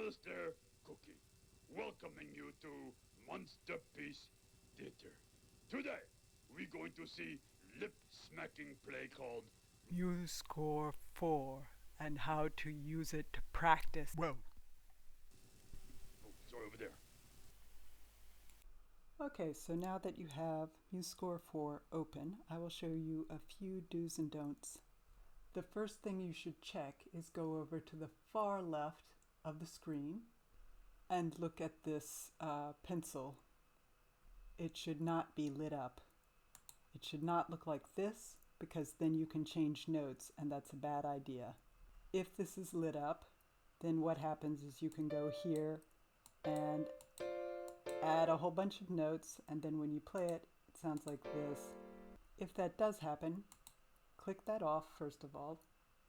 Alistair Cookie, welcoming you to Monster Piece Theater. Today, we're going to see lip-smacking play called MuseScore 4 and how to use it to practice. Whoa. Oh, sorry, over there. Okay, so now that you have MuseScore 4 open, I will show you a few do's and don'ts. The first thing you should check is go over to the far left of the screen and look at this pencil. It should not be lit up. It should not look like this, because then you can change notes, and that's a bad idea. If this is lit up, then what happens is you can go here and add a whole bunch of notes, and then when you play it, it sounds like this. If that does happen, click that off first of all,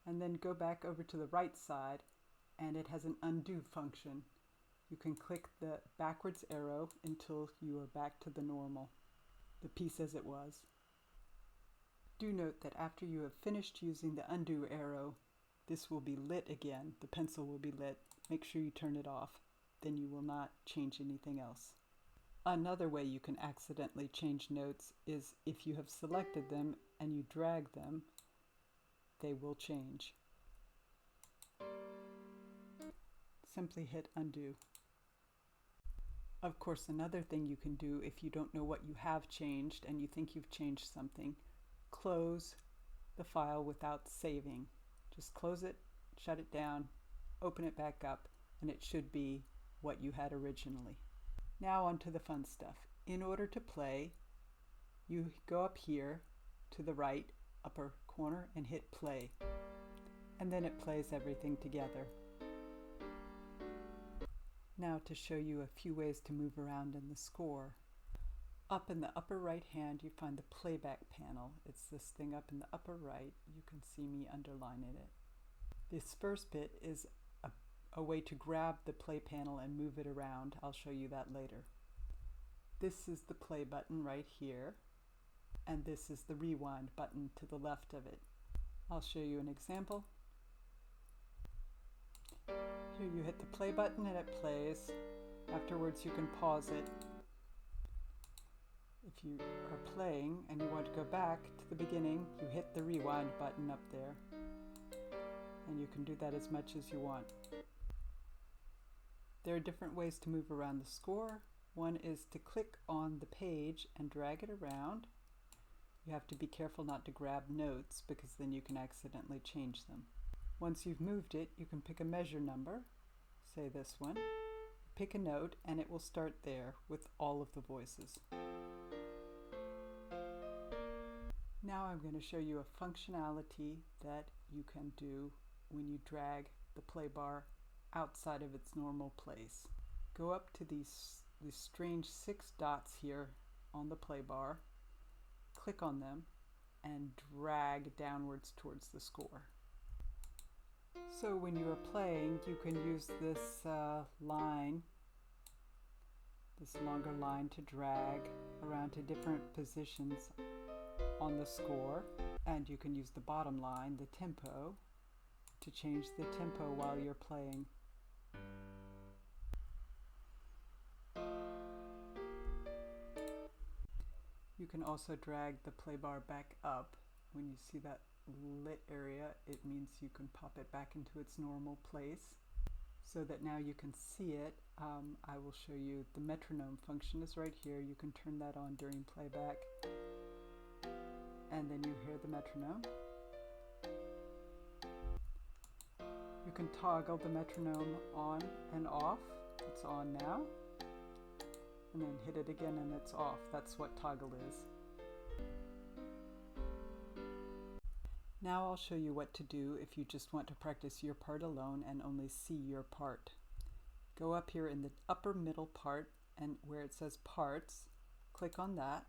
and then go back over to the right side, and it has an undo function. You can click the backwards arrow until you are back to the normal, the piece as it was. Do note that after you have finished using the undo arrow, this will be lit again. The pencil will be lit. Make sure you turn it off. Then you will not change anything else. Another way you can accidentally change notes is if you have selected them and you drag them, they will change. Simply hit undo. Of course, another thing you can do if you don't know what you have changed and you think you've changed something, close the file without saving. Just close it, shut it down, open it back up, and it should be what you had originally. Now on to the fun stuff. In order to play, you go up here to the right upper corner and hit play. And then it plays everything together. Now to show you a few ways to move around in the score. Up in the upper right hand, you find the playback panel. It's this thing up in the upper right. You can see me underlining it. This first bit is a way to grab the play panel and move it around. I'll show you that later. This is the play button right here, and this is the rewind button to the left of it. I'll show you an example. Here you hit the play button and it plays. Afterwards you can pause it. If you are playing and you want to go back to the beginning, you hit the rewind button up there. And you can do that as much as you want. There are different ways to move around the score. One is to click on the page and drag it around. You have to be careful not to grab notes because then you can accidentally change them. Once you've moved it, you can pick a measure number, say this one, pick a note, and it will start there with all of the voices. Now I'm going to show you a functionality that you can do when you drag the play bar outside of its normal place. Go up to these strange 6 dots here on the play bar, click on them, and drag downwards towards the score. So when you are playing, you can use this line, this longer line, to drag around to different positions on the score, and you can use the bottom line, the tempo, to change the tempo while you're playing. You can also drag the play bar back up. When you see that lit area, it means you can pop it back into its normal place so that now you can see it. I will show you the metronome function is right here. You can turn that on during playback, and then you hear the metronome. You can toggle the metronome on and off. It's on now, and then hit it again and it's off. That's what toggle is. Now I'll show you what to do if you just want to practice your part alone and only see your part. Go up here in the upper middle part, and where it says parts, click on that.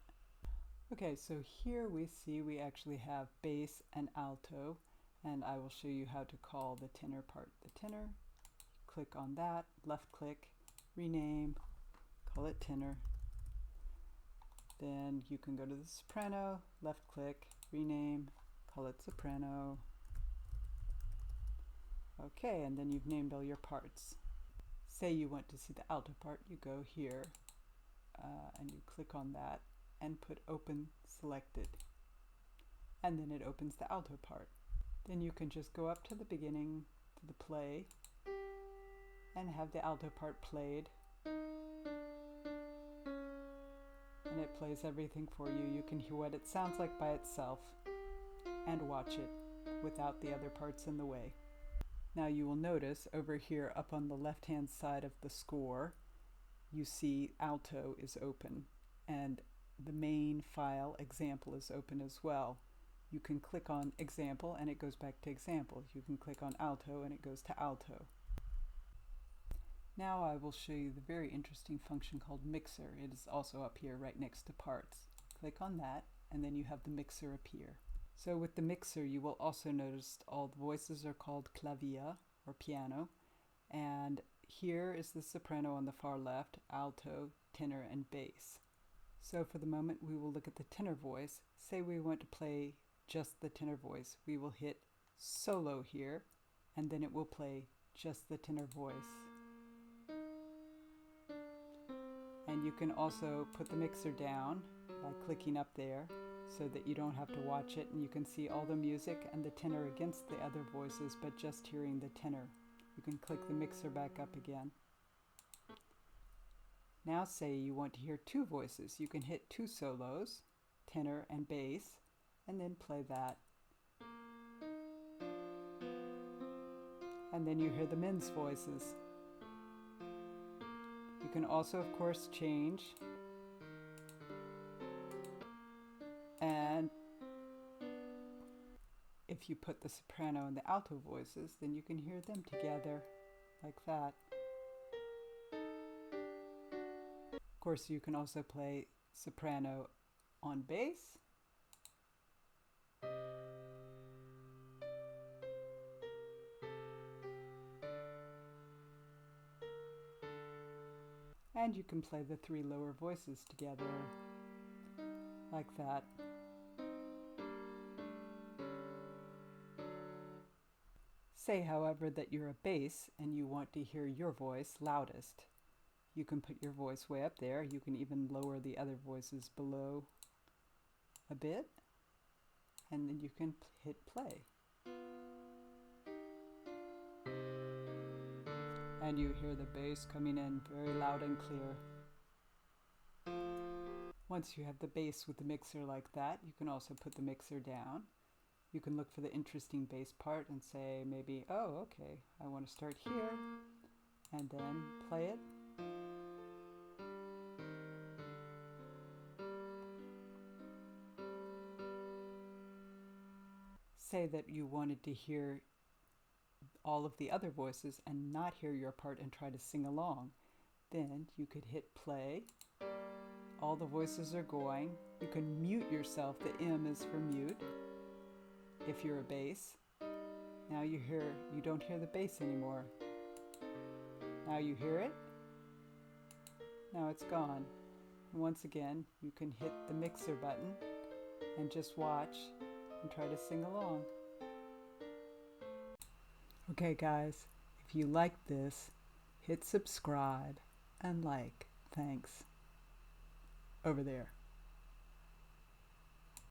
Okay, so here we actually have bass and alto, and I will show you how to call the tenor part the tenor. Click on that, left click, rename, call it tenor. Then you can go to the soprano, left click, rename, call it soprano. Okay, and then you've named all your parts. Say you want to see the alto part, you go here and you click on that and put open selected. And then it opens the alto part. Then you can just go up to the beginning, to the play, and have the alto part played. And it plays everything for you. You can hear what it sounds like by itself and watch it without the other parts in the way. Now you will notice over here up on the left-hand side of the score, you see alto is open and the main file example is open as well. You can click on example and it goes back to example. You can click on alto and it goes to alto. Now I will show you the very interesting function called mixer. It is also up here right next to parts. Click on that and then you have the mixer appear. So with the mixer you will also notice all the voices are called clavier or piano, and here is the soprano on the far left, alto, tenor, and bass. So for the moment we will look at the tenor voice. Say we want to play just the tenor voice. We will hit solo here and then it will play just the tenor voice. And you can also put the mixer down by clicking up there so that you don't have to watch it and you can see all the music and the tenor against the other voices, but just hearing the tenor. You can click the mixer back up again. Now say you want to hear two voices. You can hit two solos, tenor and bass, and then play that. And then you hear the men's voices. You can also, of course, change and if you put the soprano and the alto voices, then you can hear them together like that. Of course, you can also play soprano on bass. And you can play the three lower voices together like that. Say, however, that you're a bass and you want to hear your voice loudest. You can put your voice way up there. You can even lower the other voices below a bit. And then you can hit play. And you hear the bass coming in very loud and clear. Once you have the bass with the mixer like that, you can also put the mixer down. You can look for the interesting bass part and say maybe, oh, okay, I want to start here, and then play it. Say that you wanted to hear all of the other voices and not hear your part and try to sing along. Then you could hit play. All the voices are going. You can mute yourself. The M is for mute. If you're a bass. Now you don't hear the bass anymore. Now you hear it. Now it's gone. And once again, you can hit the mixer button and just watch and try to sing along. Okay guys, if you like this, hit subscribe and like. Thanks. Over there.